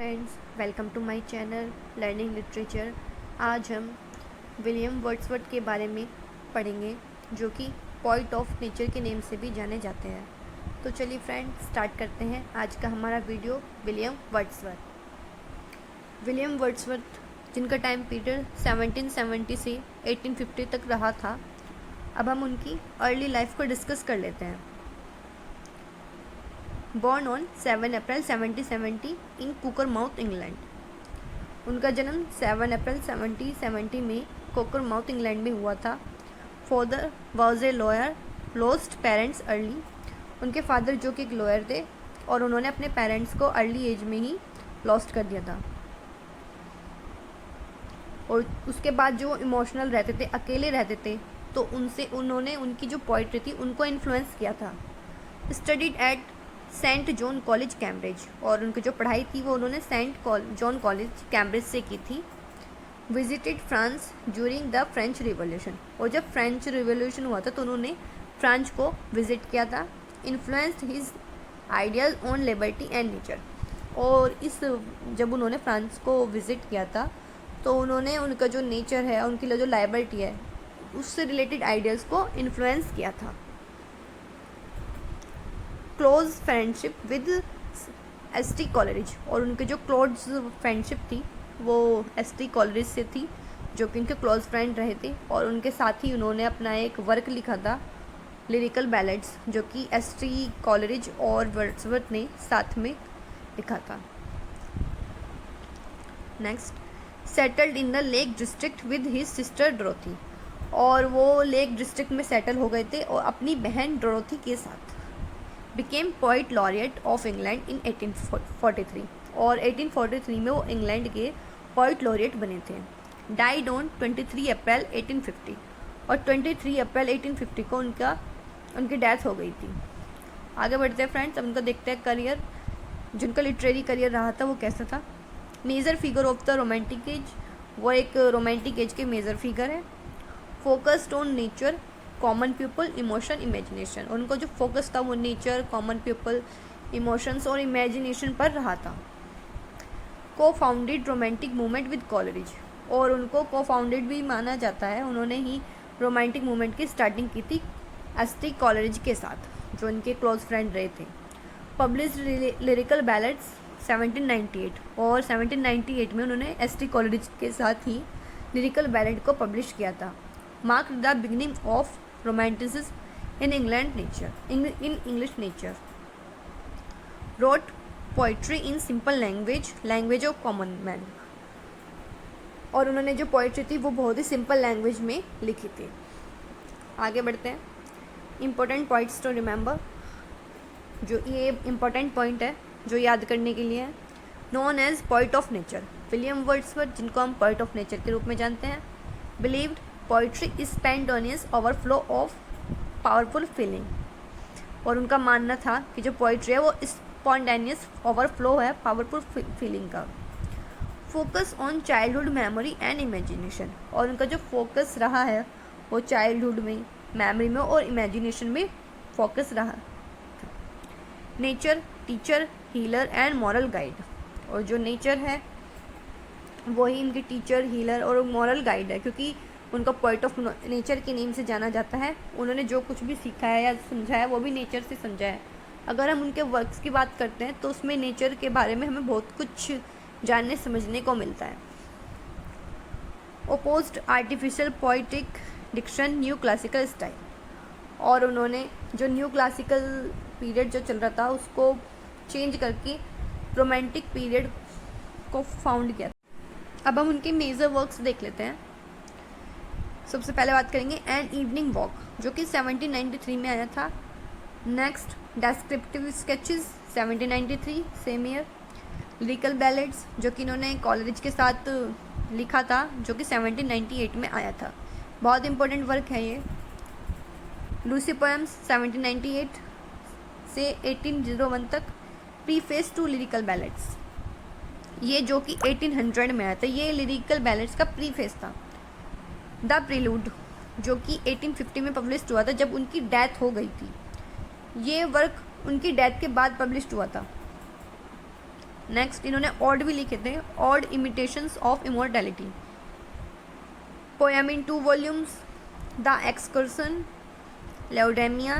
Friends, welcome to my channel learning literature. आज हम William Wordsworth के बारे में पढ़ेंगे, जो कि पोइट ऑफ नेचर के नेम से भी जाने जाते हैं। तो चलिए फ्रेंड्स, स्टार्ट करते हैं आज का हमारा वीडियो। विलियम वर्ड्सवर्थ जिनका टाइम पीरियड 1770 से 1850 तक रहा था। अब हम उनकी अर्ली लाइफ को डिस्कस कर लेते हैं। Born on 7 April 1770 in Cockermouth, England. उनका जन्म 7 अप्रैल 1770 में कुकरमाउथ, इंग्लैंड में हुआ था। Father was a lawyer, lost parents early. उनके फादर जो कि एक लॉयर थे और उन्होंने अपने पेरेंट्स को अर्ली एज में ही लॉस्ट कर दिया था। और उसके बाद जो इमोशनल रहते थे, अकेले रहते थे, तो उन्होंने उनकी जो पोइट्री थी उनको इन्फ्लुएंस किया था। Studied at Saint John College, Cambridge. और उनकी जो पढ़ाई थी वो उन्होंने सेंट जॉन कॉलेज, कैम्ब्रिज से की थी। Visited France during the French revolution. और जब फ्रेंच रिवॉल्यूशन हुआ था तो उन्होंने फ्रांस को विजिट किया था। Influenced his ideas on liberty and nature. और जब उन्होंने फ्रांस को विजिट किया था तो उन्होंने उनका जो नेचर है, उनकी जो लाइबर्टी है, उससे रिलेटेड आइडियाज़ को इन्फ्लुएंस किया था। Close friendship with ST. Coleridge. और उनके जो क्लोज फ्रेंडशिप थी वो एस.टी. कॉलरिज से थी, जो कि उनके क्लोज फ्रेंड रहे थे। और उनके साथ ही उन्होंने अपना एक वर्क लिखा था, लिरिकल बैलेड्स, जो कि एस.टी. कॉलरिज और वर्ड्सवर्थ ने साथ में लिखा था। Next, settled in the lake district with his sister Dorothy. और वो लेक डिस्ट्रिक्ट में सेटल हो गए थे और अपनी बहन डोरोथी के साथ। Became poet laureate of England in 1843। और 1843 में वो इंग्लैंड के पोइट लॉरिएट बने थे। डाइड ऑन 23 अप्रैल 1850। और 23 अप्रैल 1850 को उनकी डेथ हो गई थी। आगे बढ़ते हैं फ्रेंड्स, अब उनका देखते हैं करियर। जिनका लिटरेरी करियर रहा था वो कैसा था। Major figure of the romantic age. वो एक रोमांटिक एज के मेजर फिगर है। Focused on nature, common people, emotion, imagination. उनको जो फोकस था वो नेचर, कॉमन पीपल, इमोशंस और इमेजिनेशन पर रहा था। Co-founded romantic movement with Coleridge. और उनको को फाउंडेड भी माना जाता है, उन्होंने ही रोमांटिक मूवमेंट की स्टार्टिंग की थी एस.टी. कॉलरिज के साथ, जो उनके क्लोज फ्रेंड रहे थे। Published lyrical ballads 1798। और 1798 में उन्होंने एस.टी. कॉलरिज के साथ ही लिरिकल बैलेड को पब्लिश किया था। Mark the beginning of romanticism in English nature. Wrote poetry in simple language of common man. और उन्होंने जो पोइट्री थी वो बहुत ही सिंपल लैंग्वेज में लिखी थी। आगे बढ़ते हैं। Important points to remember. जो ये इम्पोर्टेंट पॉइंट है जो याद करने के लिए है। Known as poet of nature, William Wordsworth, जिनको हम पोइट ऑफ नेचर के रूप में जानते हैं। Believed poetry is spontaneous overflow of powerful feeling. और उनका मानना था कि जो पोइट्री है वो स्पॉन्टेनियस ओवरफ्लो है पावरफुल फीलिंग का। Focus on childhood memory and imagination. और उनका जो फोकस रहा है वो चाइल्डहुड में, मेमोरी में और इमेजिनेशन में फोकस रहा। Nature teacher, healer and moral guide. और जो नेचर है वही इनकी टीचर, हीलर और मॉरल गाइड है, क्योंकि उनका पॉइंट ऑफ नेचर के नेम से जाना जाता है। उन्होंने जो कुछ भी सीखा है या समझा है वो भी नेचर से समझा है। अगर हम उनके वर्क्स की बात करते हैं तो उसमें नेचर के बारे में हमें बहुत कुछ जानने समझने को मिलता है। Opposed artificial poetic diction, new classical style. और उन्होंने जो न्यू क्लासिकल पीरियड जो चल रहा था उसको चेंज करके रोमांटिक पीरियड को फाउंड किया। अब हम उनके मेजर वर्क्स देख लेते हैं। सबसे पहले बात करेंगे एन इवनिंग वॉक, जो कि 1793 में आया था। Next, descriptive sketches 1793, same year. Lyrical ballads, जो कि इन्होंने कॉलरिज के साथ लिखा था, जो कि 1798 में आया था। बहुत इंपॉर्टेंट वर्क है ये। लूसी पोएम्स 1798 से 1801 तक। प्रीफेस टू लिरिकल बैलेड्स, ये जो कि 1800 में आया था, ये लिरिकल बैलेड्स का प्रीफेस था। द प्रीलूड, जो कि 1850 में पब्लिश हुआ था जब उनकी डेथ हो गई थी। ये वर्क उनकी डेथ के बाद पब्लिश हुआ था। नेक्स्ट इन्होंने ऑड भी लिखे थे, ode imitations of immortality, poem in 2 volumes, the excursion, Laodamia,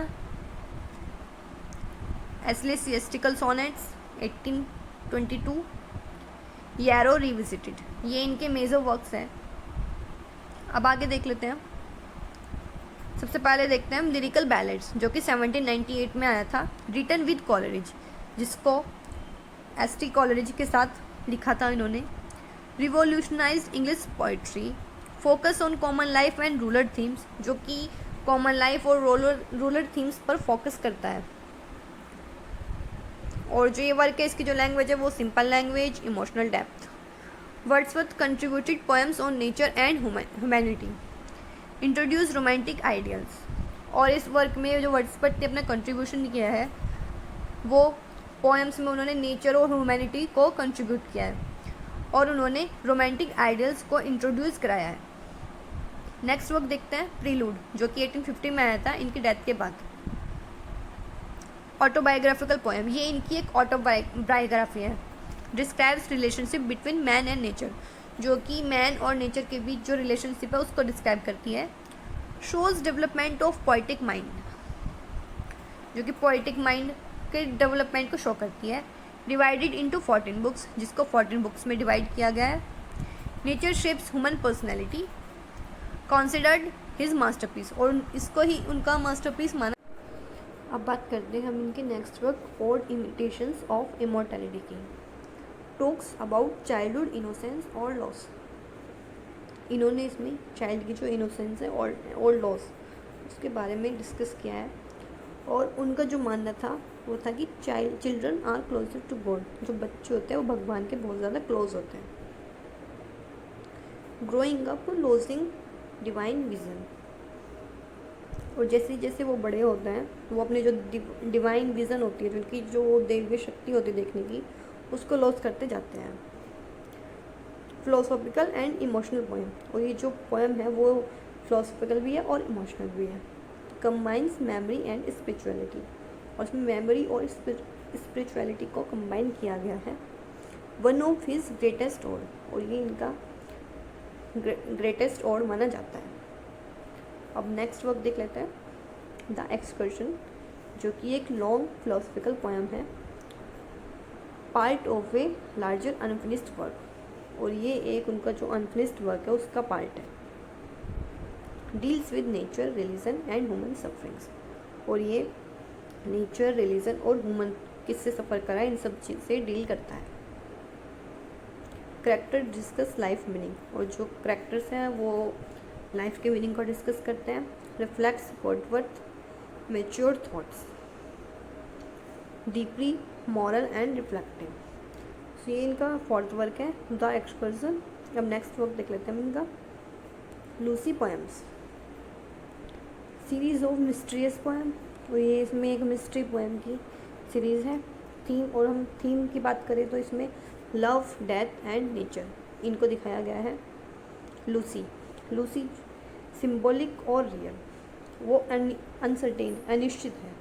ecclesiastical sonnets 1822, Yarrow revisited, ये इनके मेजर वर्क्स हैं। अब आगे देख लेते हैं। सबसे पहले देखते हैं हम लिरिकल बैलेड्स, जो कि 1798 में आया था, रिटन विद कॉलरिज, जिसको एस.टी. कॉलरिज के साथ लिखा था इन्होंने। Revolutionised English poetry, focus on common life and rural themes, जो कि कॉमन लाइफ और रूरल थीम्स पर फोकस करता है। और जो ये वर्क है, इसकी जो लैंग्वेज है वो simple language, emotional depth. Wordsworth contributed poems on nature and humanity, introduce romantic ideals, और इस वर्क में जो वर्ड्सवर्थ ने अपना कंट्रीब्यूशन किया है वो पोएम्स में उन्होंने नेचर और ह्यूमैनिटी को कंट्रीब्यूट किया है और उन्होंने रोमांटिक आइडियल्स को इंट्रोड्यूस कराया है। नेक्स्ट वर्क देखते हैं प्रीलूड, जो कि 1850 में आया था इनकी डेथ के बाद। ऑटोबायोग्राफिकल पोएम, ये इनकी एक ऑटोबायोग्राफी है। Describes relationship between man and nature, जो कि मैन और नेचर के बीच जो रिलेशनशिप है उसको डिस्क्राइब करती है। Shows development of poetic mind, जो कि पोइटिक माइंड के डेवलपमेंट को शो करती है। डिवाइडेड इनटू 14 बुक्स, जिसको 14 बुक्स में डिवाइड किया गया है। Nature shapes human personality, considered his masterpiece, और इसको ही उनका मास्टरपीस माना। अब बात करते हैं हम इनके next work, odd imitations of immortality की। टॉक्स अबाउट चाइल्डहुड इनोसेंस और लॉस, इन्होंने इसमें चाइल्ड की जो इनोसेंस है और लॉस उसके बारे में डिस्कस किया है। और उनका जो मानना था वो था कि children are closer to God, जो बच्चे होते हैं वो भगवान के बहुत ज़्यादा क्लोज होते हैं। Growing up losing divine vision, और जैसे जैसे वो बड़े होते हैं वो अपने जो डिवाइन विजन होती है, जिनकी जो दैवीय शक्ति होती है देखने की, उसको लॉस करते जाते हैं। फिलोसॉफिकल एंड इमोशनल पोएम, और ये जो पोएम है वो फिलोसॉफिकल भी है और इमोशनल भी है। कंबाइंस मेमोरी एंड स्पिरिचुअलिटी, और उसमें मेमोरी और स्पिरिचुअलिटी को कंबाइन किया गया है। One of his greatest odd, और ये इनका ग्रेटेस्ट ऑड माना जाता है। अब नेक्स्ट वर्क देख लेते हैं, द एक्सकर्शन, जो कि एक लॉन्ग फिलोसॉफिकल पोएम है, part of a larger unfinished work, और ये एक उनका जो अनफिनिश्ड वर्क है उसका पार्ट है। Deals with nature, religion and human sufferings, और ये नेचर, रिलीजन और ह्यूमन किससे सफ़र करा है इन सब चीज़ से डील करता है। करैक्टर डिस्कस लाइफ मीनिंग, और जो करैक्टर्स हैं वो लाइफ के मीनिंग को डिस्कस करते हैं। Reflects Wordsworth mature thoughts, deeply moral and reflective, तो ये इनका फोर्थ वर्क है, द एक्सकर्सन। अब नेक्स्ट वर्क देख लेते हैं इनका, Lucy poems, series of mysterious poem, और ये इसमें एक मिस्ट्री पोएम की सीरीज़ है। थीम, और हम थीम की बात करें तो इसमें लव, डेथ एंड नेचर इनको दिखाया गया है। लूसी सिंबॉलिक और रियल, वो अनसर्टेन, अनिश्चित है।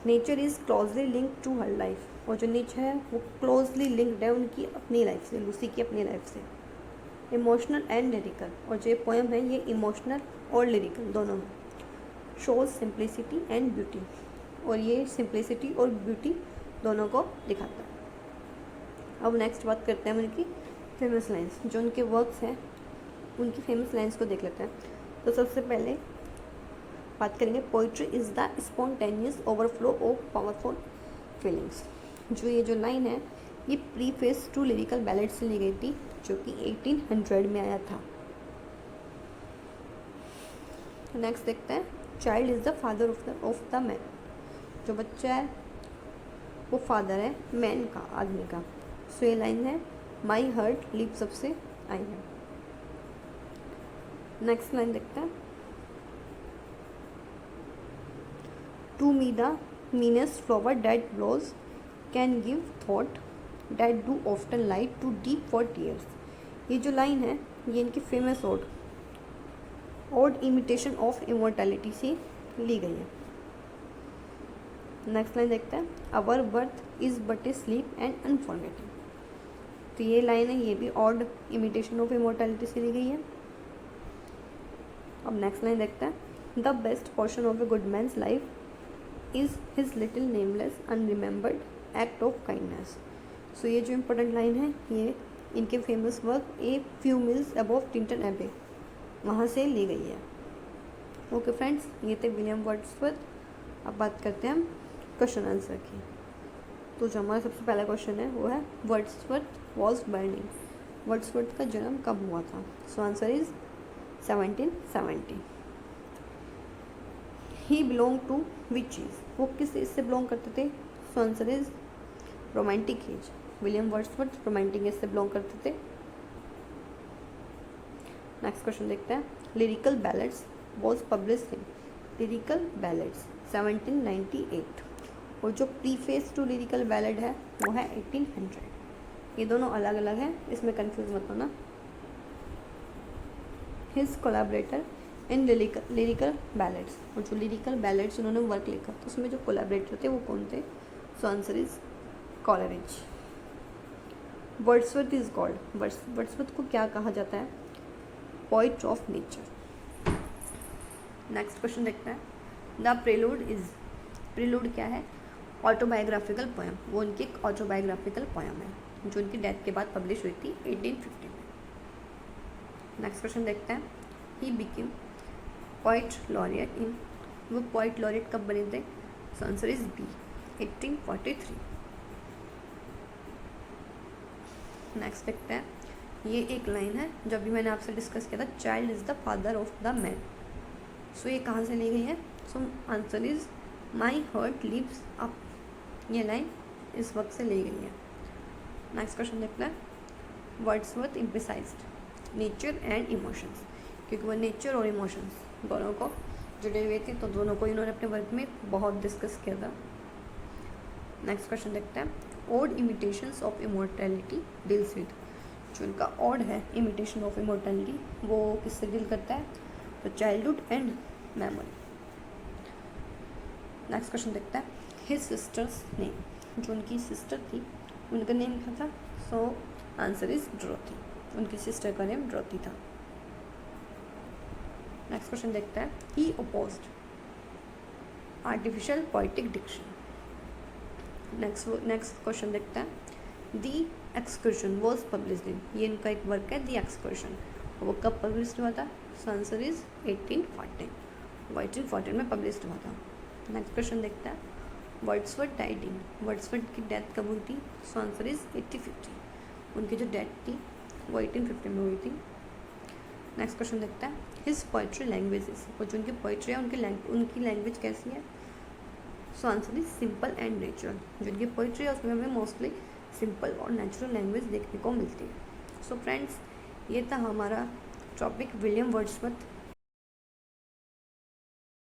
Nature is closely linked to her life, और जो नेचर है वो क्लोजली लिंक्ड है उनकी अपनी लाइफ से, लूसी की अपनी लाइफ से। इमोशनल एंड लिरिकल, और जो पोएम है ये इमोशनल और लिरिकल दोनों में। शोज सिंप्लिसिटी एंड ब्यूटी, और ये सिंप्लिसिटी और ब्यूटी दोनों को दिखाता है। अब नेक्स्ट बात करते हैं उनकी फेमस लाइन्स, जो उनके वर्क्स हैं उनकी फेमस लाइन्स को देख लेते हैं। तो सबसे पहले बात करेंगे, poetry is the spontaneous overflow of powerful feelings, जो ये जो लाइन है ये प्रीफेस टू लिरिकल बैलेड से ली गई थी, जो कि 1800 में आया था। नेक्स्ट देखते हैं, child is the father of the man, जो बच्चा है वो फादर है मैन का, आदमी का। सो ये लाइन है, माई हर्ट लिप्स अप से आई है। नेक्स्ट लाइन देखते हैं, to me the meanest flower that blows can give thought that do often light too deep for tears. ये जो लाइन है ये इनकी famous ode imitation of immortality से ली गई है। नेक्स्ट लाइन देखते हैं, our birth is but a sleep and unforgetting. तो ये लाइन है, ये भी ऑड इमिटेशन ऑफ इमोर्टैलिटी से ली गई है। अब नेक्स्ट लाइन देखते हैं, the best portion of a good man's life is his little nameless unremembered act of kindness. So ये जो इम्पोर्टेंट लाइन है ये इनके famous work a few miles above Tintern Abbey वहाँ से ली गई है। ओके फ्रेंड्स, ये थे विलियम वर्ड्सवर्थ। अब बात करते हैं हम क्वेश्चन आंसर की। तो जो हमारा सबसे पहला क्वेश्चन है वो है वर्ड्सवर्थ वॉज बर्निंग। वर्ड्सवर्थ का जन्म कब हुआ था? So answer is 1770। He belong to which चीज़, वो किस एज से बिलोंग करते थे? So answer is romantic age. William Wordsworth romantic age से बिलोंग करते थे। नेक्स्ट क्वेश्चन देखते हैं, lyrical ballads was published in. Lyrical ballads 1798 और जो प्रीफेस टू लिरिकल बैलेड है वो है 1800। ये दोनों अलग अलग हैं, इसमें कंफ्यूज मत होना। हिज कोलैबोरेटर इन लिरिकल बैलेड्स, और जो लिरिकल बैलेड्स उन्होंने वर्क लिखा तो उसमें जो कोलैबोरेटर थे वो कौन थे? So answer is Coleridge. Wordsworth is called, Wordsworth को क्या कहा जाता है? Poet of nature. Next question देखते हैं, द प्रेलूड इज। प्रेलूड क्या है? Autobiographical poem. वो उनकी एक ऑटोबायोग्राफिकल पोएम है जो उनकी डेथ के बाद पब्लिश हुई थी 1850 में। नेक्स्ट क्वेश्चन देखते हैं, he became poet laureate in. वो पोइट लॉरिएट कब बने थे? So answer is B 1843। Next देखते हैं, ये एक लाइन है जो अभी मैंने आपसे डिस्कस किया था, child is the father of the man. So ये कहाँ से ली गई है? So answer is my heart lives up. ये लाइन इस वक्त से ली गई है। नेक्स्ट क्वेश्चन देखते हैं, Wordsworth emphasised nature and emotions, क्योंकि वो नेचर और इमोशंस दोनों को जुड़े हुए थे, तो दोनों को इन्होंने अपने वर्क में बहुत डिस्कस किया था। नेक्स्ट क्वेश्चन देखते हैं, ode imitations of immortality deals with. जो इनका ऑड है इमिटेशन ऑफ इमोर्टैलिटी वो किससे डील करता है? तो childhood and memory. Next question देखते हैं, हिज सिस्टर्स नेम। जो उनकी सिस्टर थी उनका नेम क्या था? So answer is Dorothy. उनकी सिस्टर का नेम ड्रोथी था। नेक्स्ट क्वेश्चन देखते हैं, he opposed artificial poetic diction. Next question देखते हैं, the excursion was published in. ये इनका एक वर्क है दी एक्सकर्शन, वो कब पब्लिश हुआ था? So answer is 1814। वो 1814 में पब्लिश हुआ था। नेक्स्ट क्वेश्चन देखते हैं, वर्ड्सवर्थ डाइड इन। वर्ड्सवर्थ की डेथ कब हुई थी? सो आंसर इज 1850। उनकी जो डेथ थी वो 1850 में हुई थी। नेक्स्ट क्वेश्चन देखते हैं, हिज पोइट्री लैंग्वेजेस। और जो उनकी पोइट्री है उनकी लैंग्वेज कैसी है? So answer is simple and natural. जो उनकी पोइट्री है उसमें हमें मोस्टली सिंपल और नेचुरल लैंग्वेज देखने को मिलती है। सो फ्रेंड्स, ये था हमारा टॉपिक विलियम वर्ड्सवर्थ।